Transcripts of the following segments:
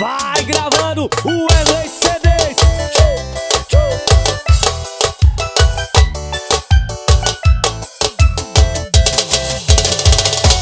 Vai gravando o Wesley CDs.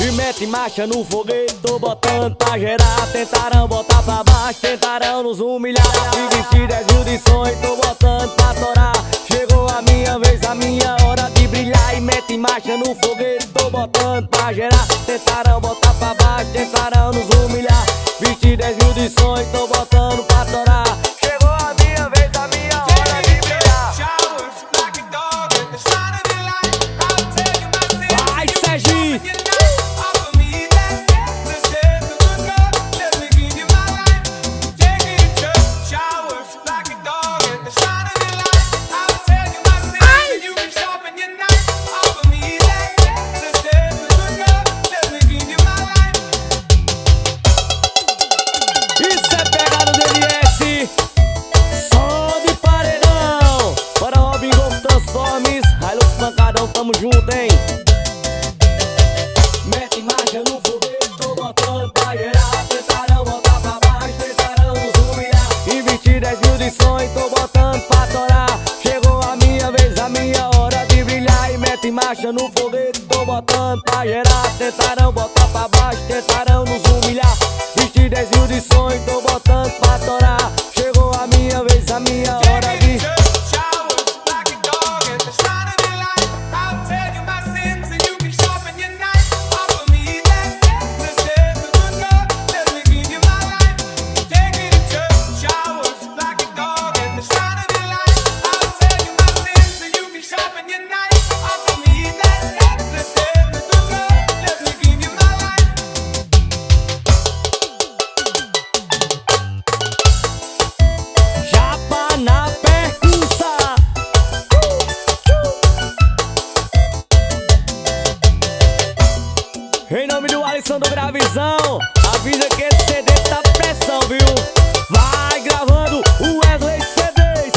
E mete marcha no foguete, tô botando pra gerar. Tentarão botar pra baixo, tentarão nos humilhar. E 20, 10 mil de sonho, tô botando pra torar. Chegou a minha vez, a minha hora de brilhar. E mete marcha no foguete, tô botando pra gerar. Tentarão botar pra baixo, tentarão nos humilhar. 20, 10 mil de sonho, tô botando pra torar. Chegou a minha vez, a minha hora de brilhar. Vai, Serginho! Tamo junto, hein? Mete marcha no foguete, tô botando pra gerar. Tentarão botar pra baixo, tentarão nos humilhar. E 20, 10 mil de sonho, tô botando pra torar. Chegou a minha vez, a minha hora de brilhar. E mete marcha no foguete, tô botando pra gerar. Tentarão botar pra baixo, tentarão nos humilhar. 20, 10 mil de sonho, tô botando pra torar. Chegou a minha vez, a minha hora de brilhar. Em nome do Alisson do Gravizão, avisa que esse CD tá pressão, viu? Vai gravando o Wesley CDs.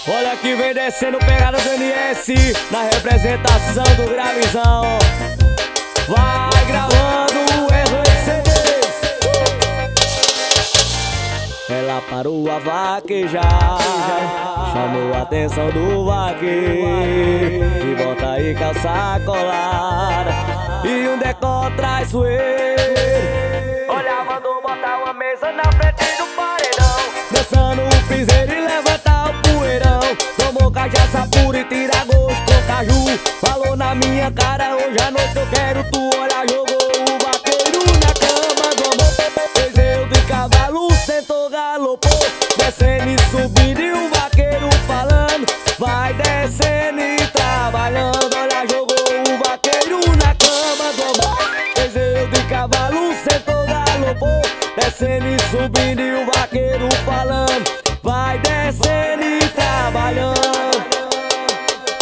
Olha que vem descendo pegada do NS na representação do Gravizão. Vai gravando o Wesley CDs. Ela parou a vaquejar, chamou a atenção do vaqueiro. E bota aí calça colada e um decote traiçoeiro. Olha, mandou botar uma mesa na frente do paredão, dançando o piseiro e levantar o poeirão. Tomou cachaça pura e tira gosto com caju. Falou na minha cara, hoje à noite eu quero tu. Olha, jogou o vaqueiro na cama do amor. Fez eu de cavalo, sentou, galopou, descendo e subindo e o vaqueiro falando. Vai descendo e trabalhando. Olha, jogou o vaqueiro na cama do amor. Fez eu de cavalo, sentou, galopou, descendo e subindo e o vaqueiro falando. Vai descendo e trabalhando.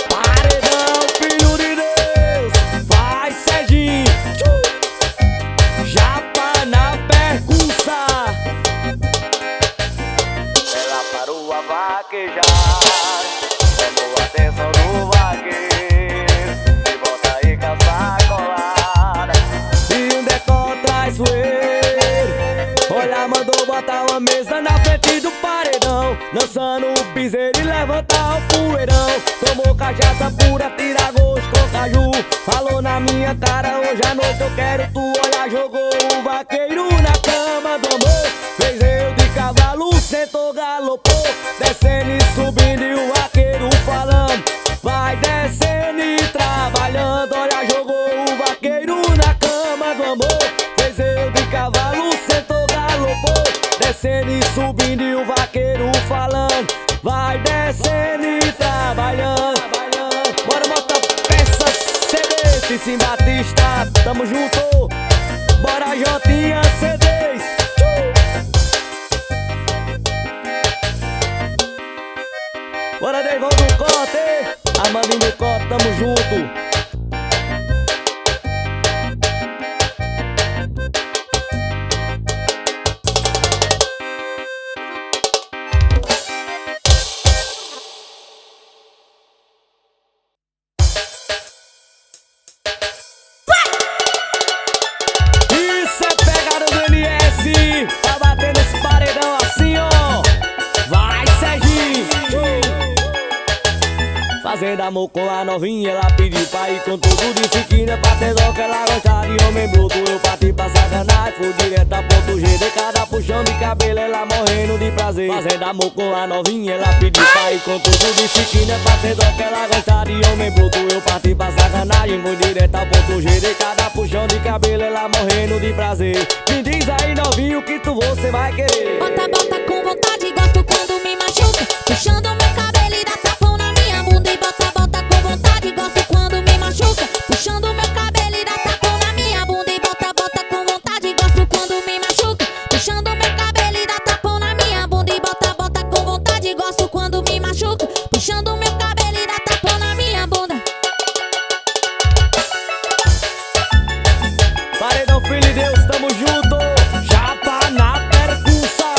Paredão, filho de Deus. Vai, Serginho. Japa na percussa. Ela parou a vaquejar, chamou a atenção do vaqueiro. E bota aí calça colada e um decote traiçoeiro. Olha, mandou botar uma mesa na frente do paredão, dançando o piseiro e levantar o poeirão. Tomou cachaça pura, tira gosto com caju. Falou na minha cara, hoje à noite eu quero tu. Olha, jogou o vaqueiro na cama do amor. Fez eu de cavalo, sentou, galopou, descendo e subindo e o vaqueiro falando. Vai descendo e trabalhando. Olha, jogou o vaqueiro na cama do amor. Fez eu de cavalo, sentou, galopou, descendo e subindo e o vaqueiro falando. Vai descendo e trabalhando. Bora botar peça CD, Cicim Batista, tamo junto. Bora, Jotinha CDs. Bora, Deivão do Corte, Armandinho do Corte, tamo junto. fazendo amor com a novinha. Ela pediu pra ir com tudo, disse que não é pra ter dó, que ela gosta de homem bruto. Eu parti pra sacanagem, fui direto a ponto G. De cada puxão de cabelo, ela morrendo de prazer. Fazendo amor com a novinha, ela pediu pra ir com tudo, disse que não é pra ter dó, que ela gosta de homem bruto. Eu parti pra sacanagem, fui direto a ponto G. De cada puxão de cabelo, ela morrendo de prazer. Me diz aí, novinho, que você vai querer. Bota, bota com vontade, gosto quando me machuca. Puxando meu cabelo e dá tapão na minha bunda. E bota, bota com vontade, gosto quando me machuca. Puxando meu cabelo e dá tapão na minha bunda. E bota, bota com vontade, gosto quando me machuca. Puxando meu cabelo e dá tapão na minha bunda. E bota, bota com vontade, gosto quando me machuca. Puxando meu cabelo e dá tapão na minha bunda. Paredão, filho de Deus, tamo junto. Chapa na percussa.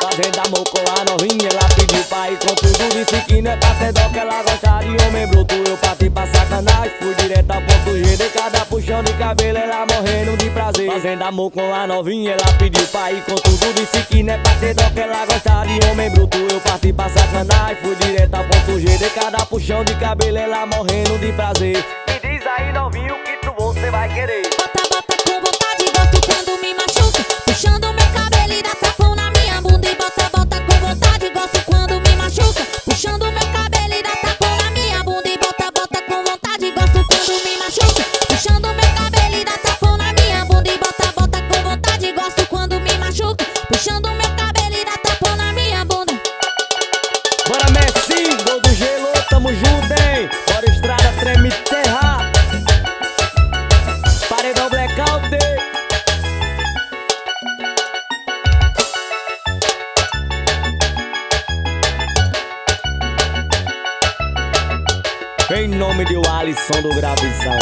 Fazendo amor com a novinha, ela pediu pra ir com tudo, disse que não é pra ter dó, que ela gosta de homem bruto. Eu parti pra sacanagem, fui direto a ponto G. De cada puxão de cabelo, ela morrendo de prazer. Fazendo amor com a novinha, ela pediu pra ir com tudo, disse que não é pra ter dó, que ela gosta de homem bruto. Eu parti pra sacanagem, fui direto a ponto G. De cada puxão de cabelo, ela morrendo de prazer. Me diz aí, novinho, que você vai querer. Bota, bota com vontade, gosto quando me machuca. Puxando meu cabelo e dá tapão na minha bunda. E bota, bota com vontade, gosto quando me machuca. Puxando meu cabelo e dá tapão na minha bunda. E bota, bota com vontade, gosto quando me machuca. Puxando meu cabelo e dá tapão na minha bunda. E bota, bota com vontade, gosto quando me machuca. Puxando meu cabelo e dá tapão na minha bunda. Bora, Messi, gol do gelo, tamo junto, hein? Bora, estrada, treme terra. Paredão blackout. Em nome de Alisson do Gravizão.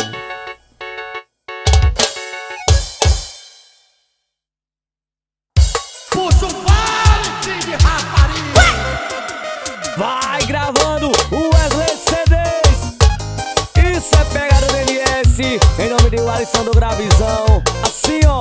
Puxa o vale de rapariga. Vai gravando o Wesley CDs. Isso é pegada do NS. Em nome de Alisson do Gravizão. Assim, ó.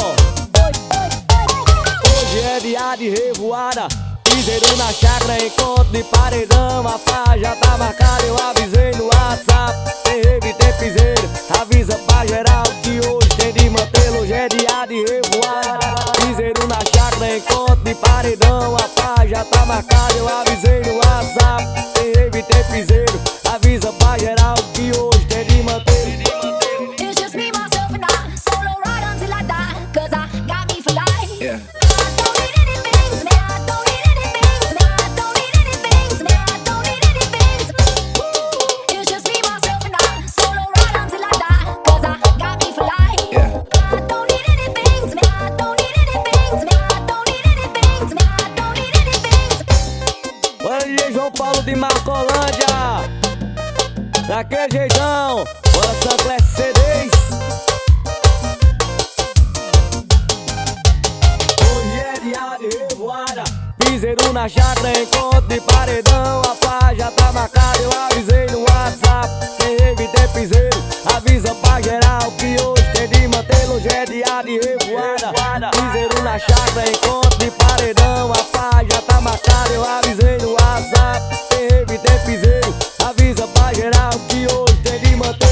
Hoje é dia de revoada. Piseiro na chácara, encontro de paredão. A paz já tá marcada, eu avisei no WhatsApp. Tem rave, tem piseiro, avisa pra geral que hoje tem de mantê-lo. Hoje é dia de revoada. Piseiro na chácara, encontro de paredão. A paz já tá marcada, eu avisei no WhatsApp. Tem rave, tem piseiro, avisa pra geral que hoje tem de mantê-lo. It's just me, myself and I. Solo ride until I die, 'cause I got me for life. Yeah. I don't need anything, man. I don't need anything, man. I don't need anything, man. I don't need anything. It's just me, myself and I. Solo ride until I die, 'cause I got me for life. Yeah. I don't need anything, man. I don't need anything, man. I don't need anything, man. I don't need anything. Bora, DJ João Paulo de Marcolândia. Daquele jeitão. Bora, Sancler CDs. Hoje é dia de revoada. Piseiro na chácara, encontro de paredão. A paz já tá marcada, eu avisei no WhatsApp. Tem rave, tem piseiro, avisa pra geral que hoje tem de mantê-lo. Hoje é dia de revoada. Piseiro na chácara, encontro de paredão. A paz já tá marcada, eu avisei no WhatsApp. Tem rave, tem piseiro, avisa pra geral que hoje tem de mantê-lo.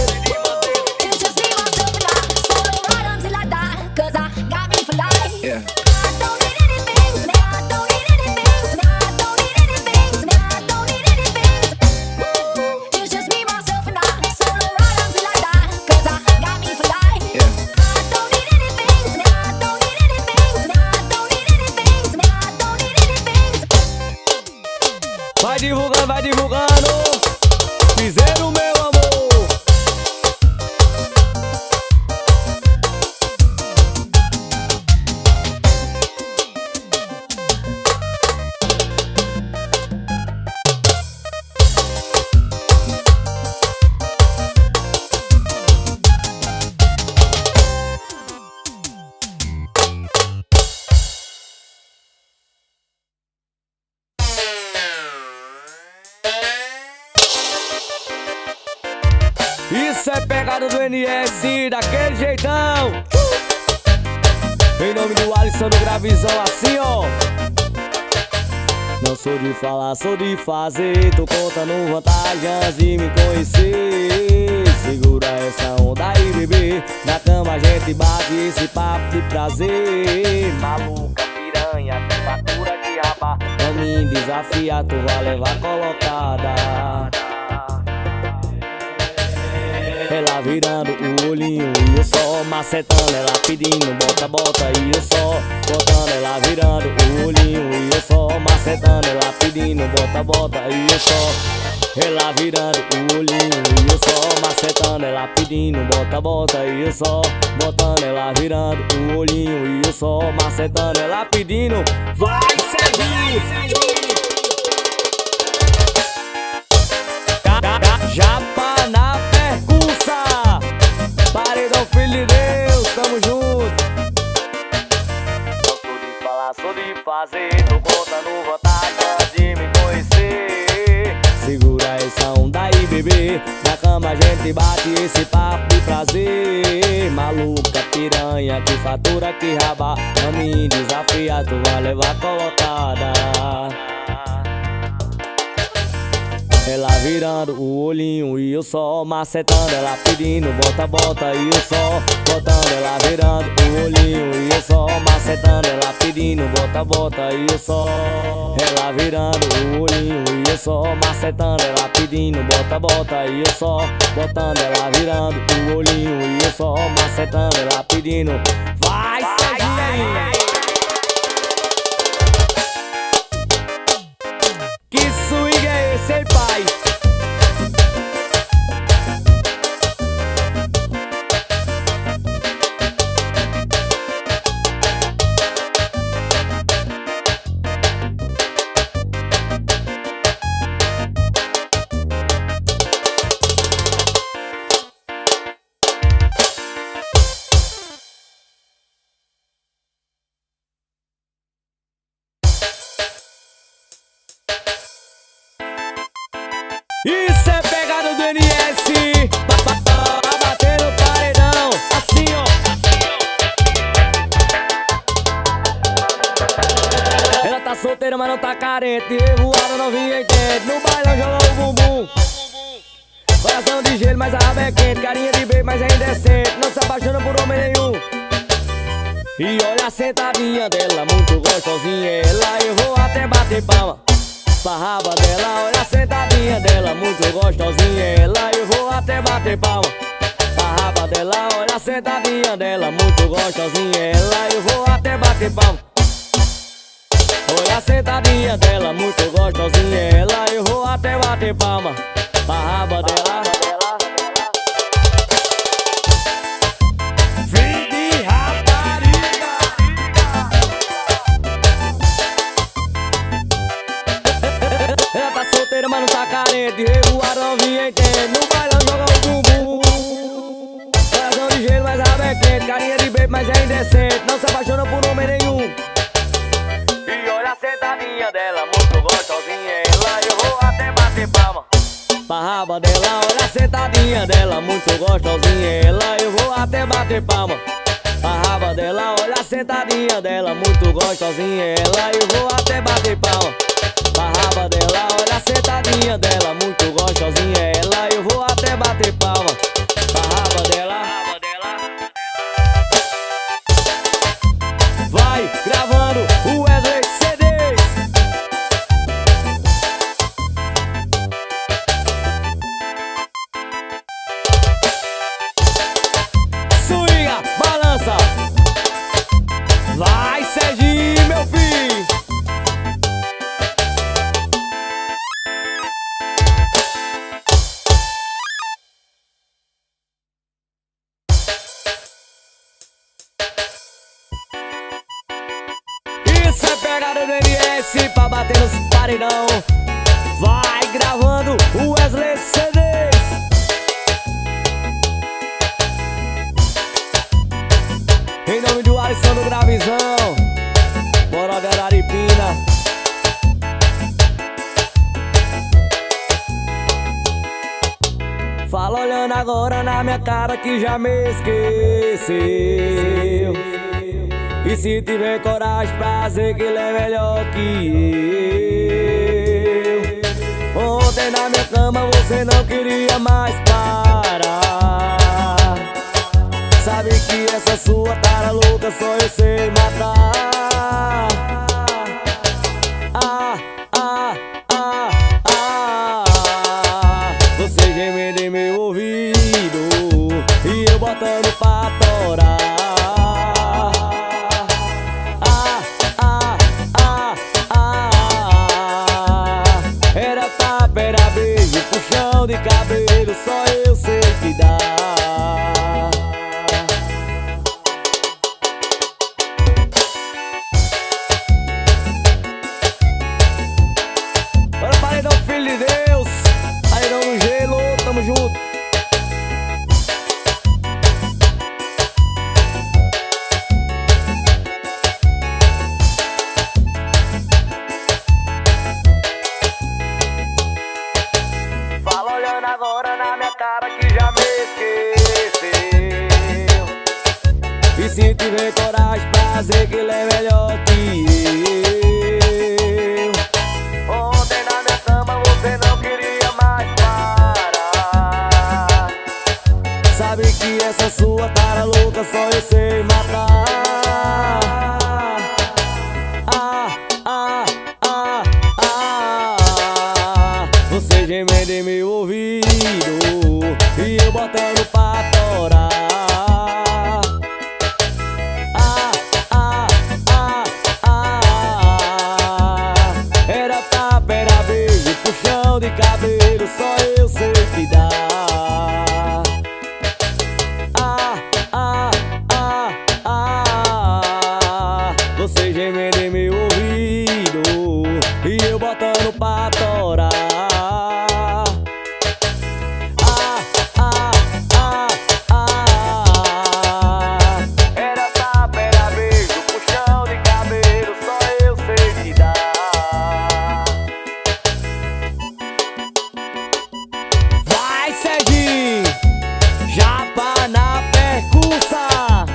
It's just me, myself and I. Solo ride until I die, 'cause I got me for life. Yeah. I don't need anything, man. I don't need anything, man. I don't need anything, man. I don't need anything. It's just me, myself and I. Solo ride until I die, 'cause I got me for life. Yeah. I don't need anything, man. I don't need anything, man. I don't need anything, man. I don't need anything. Vai divulgando, vai divulgando. Piseiro, meu amor. Isso é pegada do NS, daquele jeitão. Em nome do Alisson do Gravizão, assim, ó. Não sou de falar, sou de fazer. Tô contando vantagens de me conhecer. Segura essa onda aí, bebê. Na cama a gente bate esse papo de prazer. Maluca, piranha, tem fatura que raba. Não me desafia, tu vai levar colocada. Ela virando o olhinho e eu só macetando. Ela pedindo bota, bota e eu só botando. Ela virando o olhinho e eu só macetando. Ela pedindo bota, bota e eu só. Ela virando o olhinho e eu só macetando. Ela pedindo bota, bota e eu só botando. Ela virando o olhinho e eu só macetando. Ela pedindo vai, Serginho! Japa na percussa, paredão, filho de Deus, tamo junto. Não sou de falar, sou de fazer. Tô contando vantagem de me conhecer. Segura essa onda aí, bebê. Na cama a gente bate esse papo de prazer. Maluca, piranha, que fatura, que raba. Não me desafia, tu vai levar colocada. Ela virando o olhinho e eu só macetando. Ela pedindo bota, bota e eu só botando. Ela virando o olhinho e eu só macetando. Ela pedindo bota, bota e eu só. Ela virando o olhinho e eu só macetando. Ela pedindo bota, bota e eu só botando. Ela virando o olhinho e eu só macetando. Ela pedindo vai, Serginho! Que swing é esse, hein, pai? Isso é pegada do NS, bater no paredão, assim ó. Ela tá solteira, mas não tá carente. Revoada, novinha entende. No bailão joga o bumbum. Coração de gelo, mas a raba é quente. Carinha de beijo, mas é indecente. Não se apaixona por homem nenhum. E olha a sentadinha dela, muito gostosinha. Ela, eu vou até bater palma pra raba dela, olha a sentadinha dela, muito gostosinha. Ela, eu vou até bater palma pra raba dela, olha a sentadinha dela, muito gostosinha. Ela, eu vou até bater palma. Olha a sentadinha dela, muito gostosinha. Ela, eu vou até bater palma pra raba dela. Ela tá solteira, mas não tá carente. Revoada, novinha entende. No bailão joga o bumbum. Coração de gelo, mas a raba é quente. Carinha de beijo, mas é indecente. Não se apaixona por homem nenhum. E olha a sentadinha dela, muito gostosinha. Ela, eu vou até bater palma pra raba dela, olha a sentadinha dela, muito gostosinha. Ela, eu vou até bater palma pra raba dela, olha a sentadinha dela, muito gostosinha. Ela, eu vou até bater palma pra raba dela, olha a sentadinha dela, muito gostosinha. Ela, eu vou até bater palma pra raba dela. Vai gravando o Wesley CDs. Swinga, balança. Vai, Serginho, meu filho. Isso é pegada do NS pra bater nos paredão. Vai gravando o Wesley CDs. Em nome do Alisson do Gravizão, Moró de Araripina. Fala olhando agora na minha cara que já me esqueceu. E se tiver coragem pra dizer que ele é melhor que eu, Ontem na minha cama você não queria mais parar. Sabe que essa sua cara louca só eu sei matar. Você gemendo em meu ouvido e eu botando pra torar. Era tapa, era beijo, puxão de cabelo, só eu sei que dá. Bora, paredão, filho de Deus, paredão no gelo, tamo junto. Fala olhando agora na minha cara que já me esqueceu. E se tiver coragem pra dizer que ele é melhor que eu. Ontem na minha cama você não queria mais parar. Sabe que essa sua cara louca só eu sei matar. Você gemendo em meu ouvido e eu botando pra torar. Era tapa, era beijo, puxão de cabelo, só eu sei que dá. Você gemendo em meu ouvido e eu botando pra torar. Era tapa, era beijo, puxão de cabelo, só eu sei que dá. Vai, Serginho, japa na percussa.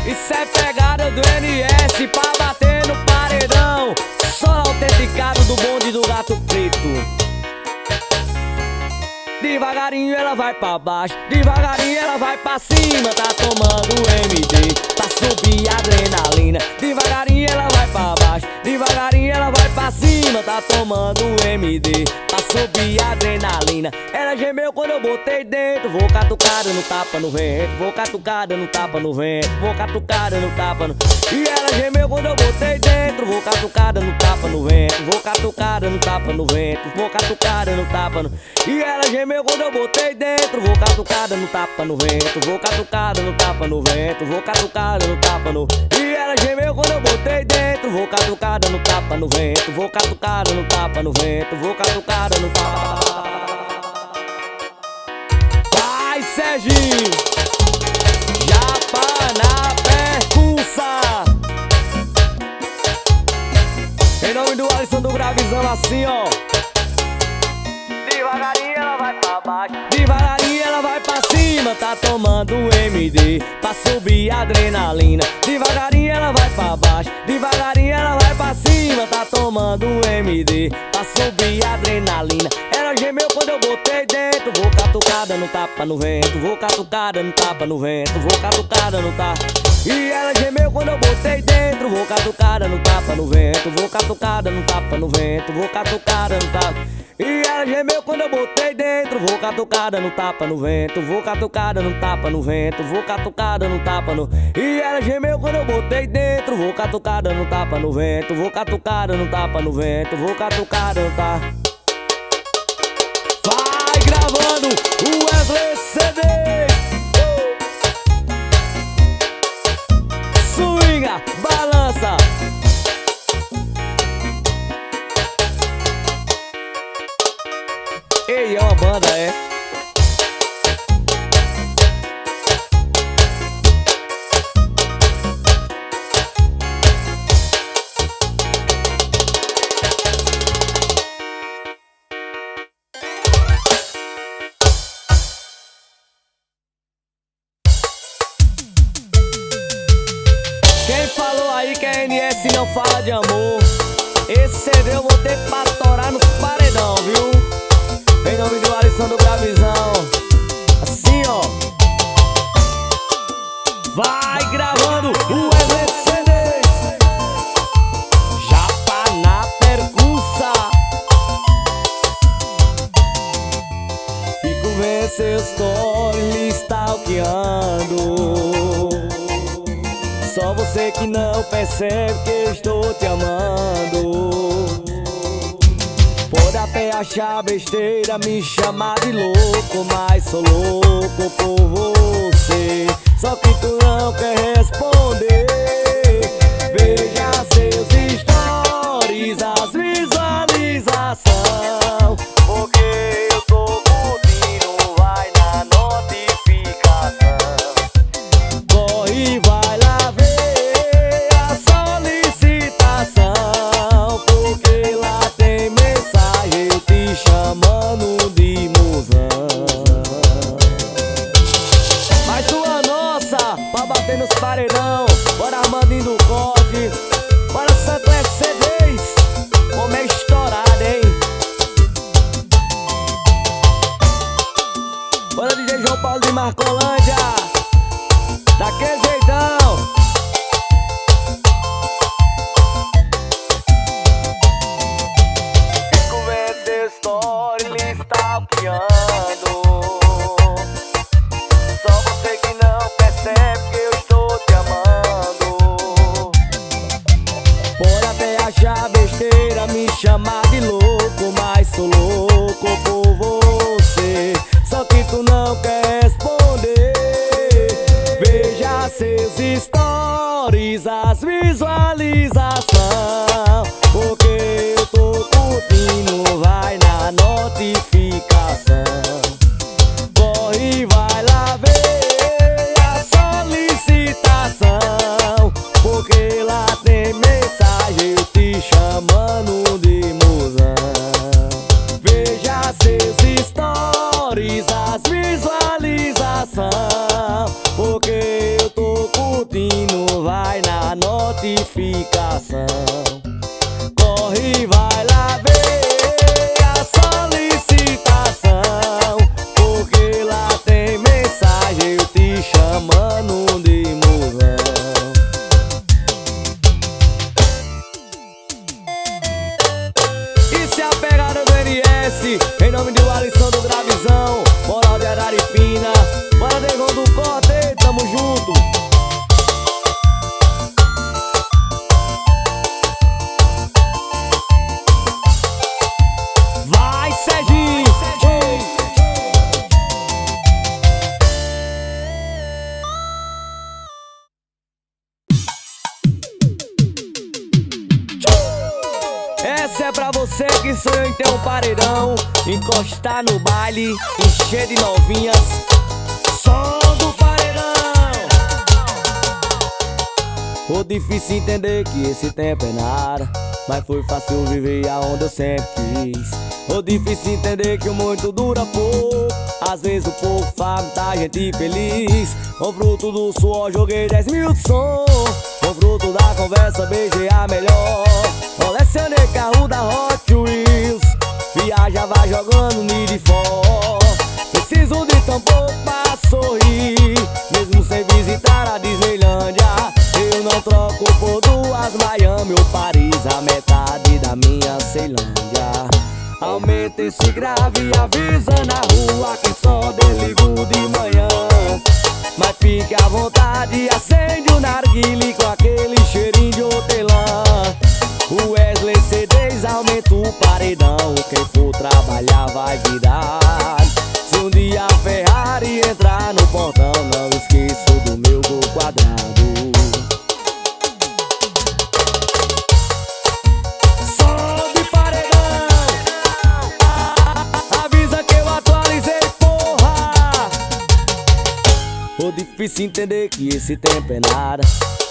Isso é pegada do NS pra bater no paredão. Só autenticado do bonde do gato preto. Devagarinho ela vai pra baixo, devagarinho ela vai pra cima. Tá tomando MD pra subir a adrenalina. Devagarinho ela vai pra baixo, devagarinho ela vai pra cima. Tá tomando MD pra subir a adrenalina. Ela gemeu quando eu botei dentro. Vou catucada no tapa no vento, vou catucada no tapa no vento, vou catucada no tapa no... E ela gemeu quando eu botei dentro. Vou catucada no tapa no vento, vou catucada no tapa no vento, vou catucada no tapa no... E ela gemeu quando eu botei dentro. Vou catucada no tapa no vento, vou catucada no tapa no vento, vou catucada no tapa no... E ela gemeu quando eu botei dentro. Vou catucada no tapa no vento, vou catucada no tapa no vento, vou catucada no tapa. Vai, Serginho, japa na percussa. Em nome do Alisson do Gravizão, assim ó. Devagarinho ela vai pra baixo, devagarinho ela vai pra cima. Tá tomando MD pra subir a adrenalina. Devagarinho ela vai pra baixo, devagarinho ela vai pra cima. Tá tomando MD pra subir a adrenalina. Ela gemeu quando eu botei dentro. Vou catucada no tapa no vento, vou catucada no tapa no vento, vou catucada no tapa. E ela gemeu quando eu botei dentro. Vou catucada no tapa no vento, vou catucada no tapa no vento, vou catucada no tapa. E ela gemeu quando eu botei dentro. Vou catucada no tapa no vento, vou catucada no tapa no vento, vou catucada no tapa no... E ela gemeu quando eu botei dentro. Vou catucada no tapa no vento, vou catucada no tapa no vento, vou catucada no tapa. Vai gravando o Wesley CD. Swinga, balança. Ei, é uma banda, é? não fala de amor. Esse CD eu vou ter pra torar nos paredão, viu? Em nome do Alisson do Gravizão. Assim, ó. Vai gravando o LCD. Chapa na percussa. Fico vendo seus stories lhe stalkeando. Só você que não percebe que eu estou te amando. Pode até achar besteira, me chamar de louco, mas sou louco por você. Só que tu não quer responder. Veja seus stories, as visualizações, porque eu tô curtindo, vai na notificação. Corre e vai lá ver a solicitação, porque lá tem mensagem te chamando de musão. Mais uma nossa, pra bater nos paredão. Bora Armandinho do Corte, bora Sancler CDs. Como é estourado, hein? Bora DJ João Paulo de Marcolândia, daquele jeitão. Fico vendo teu story, lhe stalkeando. Só você que não percebe que eu estou te amando. Pode até achar besteira, me chamar de louco, mas sou louco por você. Só que tu não quer responder. Veja seus stories, as visualizações, porque eu tô curtindo, vai na notificação. Corre e vai lá ver a solicitação, porque lá tem mensagem te chamando de musão. Veja seus stories, as visualizações, porque eu tô curtindo, vai na notificação. Corre e vai lá ver a solicitação, porque lá tem mensagem te chamando de musão. Isso é a pegada do NS, em nome do Alisson do Gravizão, moral de Araripina. Bora Negão do Corte, tamo junto. Vai, Serginho! Essa é pra você que sonhou em ter um paredão, encostar no baile, encher de novinhas. Som do paredão. Foi difícil entender que esse tempo é nada, mas foi fácil viver aonde eu sempre quis. Foi difícil entender que o muito dura pouco, às vezes o pouco faz muita gente feliz. O fruto do suor joguei 10 mil de som, o fruto da conversa beijei a melhor. Colecionei carro da Hot Wheels, viajava jogando Need for. Preciso de tão pouco pra sorrir, mesmo sem visitar a Disneylândia. Eu não troco por duas Miami ou Paris, a metade da minha Ceilândia. Aumenta esse grave e avisa na rua que só desligo de manhã. Mas fique à vontade, acende o narguile com aquele cheirinho de hortelã. O Wesley CDs aumenta o paredão, quem for trabalhar vai virar. Se um dia a Ferrari entrar no portão, não esqueço do meu gol quadrado. Som de paredão, avisa que eu atualizei, porra. Foi difícil entender que esse tempo é nada,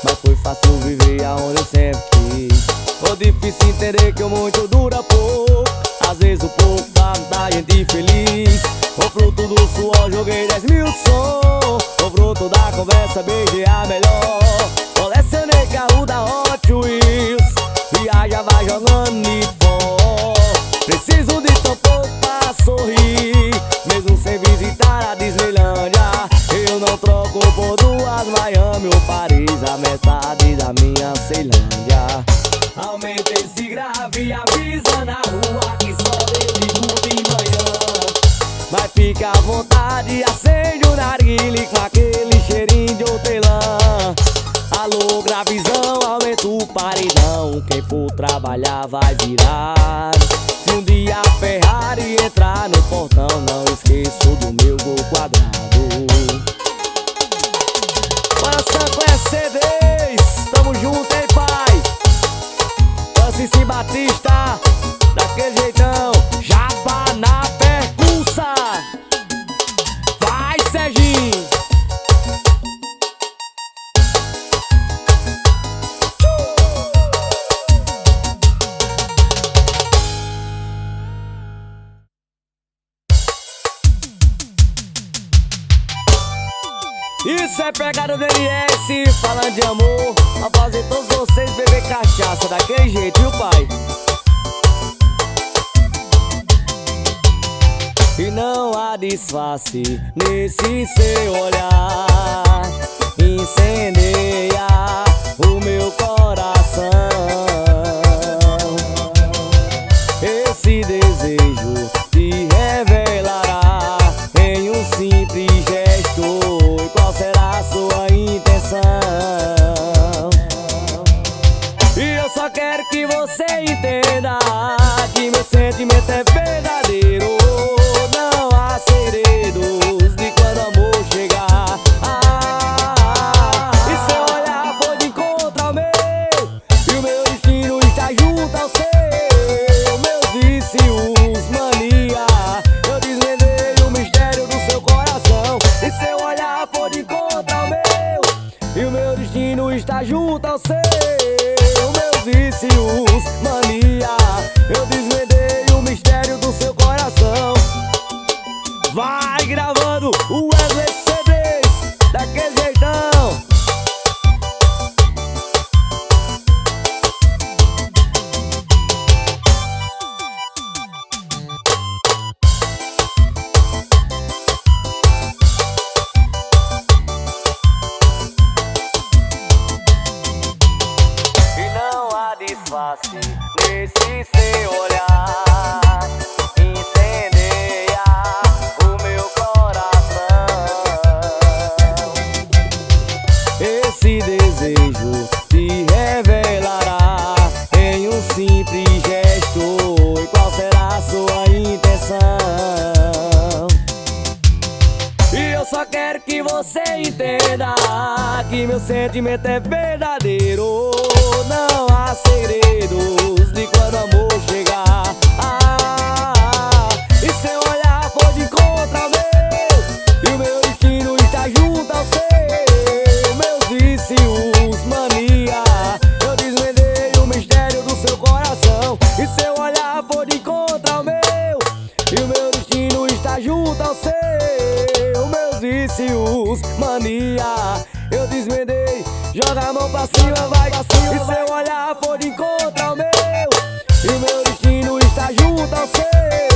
mas foi fácil viver aonde eu sempre quis. Foi difícil entender que o muito dura pouco, às vezes o pouco faz muita gente feliz. O fruto do suor joguei 10 mil som, o fruto da conversa beijei a melhor. Colecionei carro da Hot Wheels, viaja, vai jogando Need for. Preciso de topo pra sorrir, mesmo sem visitar a Disneylândia. Eu não troco por duas Miami ou Paris, a metade da minha Ceilândia. Aumenta esse grave e avisa na rua que só eu ligo de manhã. Mas fica à vontade, acende o narguile com aquele cheirinho de hortelã. Alô, gravizão, aumenta o paredão, quem for trabalhar vai virar. Se um dia a Ferrari entrar no portão, não esqueço do meu gol quadrado. Coração com CDs, tamo junto, hein, pai? Francisco Batista, daquele jeitão, Japa na percussa. Vai, Serginho! Isso é pegada do NS, falando de amor, pra fazer todos vocês beber cachaça daquele jeito, viu, pai? E não há disfarce nesse seu olhar, incendeia o meu coração. Esse desejo te revelará em um simples gesto. Qual será a sua intenção? E eu só quero que você entenda que meu sentimento é verdadeiro. Não há segredos de quando o amor chegar. E seu olhar for de encontro ao meu, e o meu destino está junto ao seu. Meus vícios, mania, eu desvendei o mistério do seu coração. E seu olhar for de encontro ao meu, e o meu destino está junto ao seu. Meus vícios, mania, eu desvendei o mistério do seu coração. Vai gravando o Wesley CDs, daquele jeitão. Disfarce nesse seu olhar, incendeia o meu coração. Esse desejo te revelará em um simples gesto. E qual será a sua intenção? E eu só quero que você entenda que meu sentimento é verdadeiro. Não há segredos de quando o amor chegar. E seu olhar for de encontro ao meu, e o meu destino está junto ao seu. Meus vícios, mania, eu desvendei o mistério do seu coração. E seu olhar for de encontro ao meu, e o meu destino está junto ao seu. Meus vícios, mania, eu desvendei. Joga a mão pra cima, vai pra cima. E seu olhar for de encontro ao meu, e o meu destino está junto ao seu.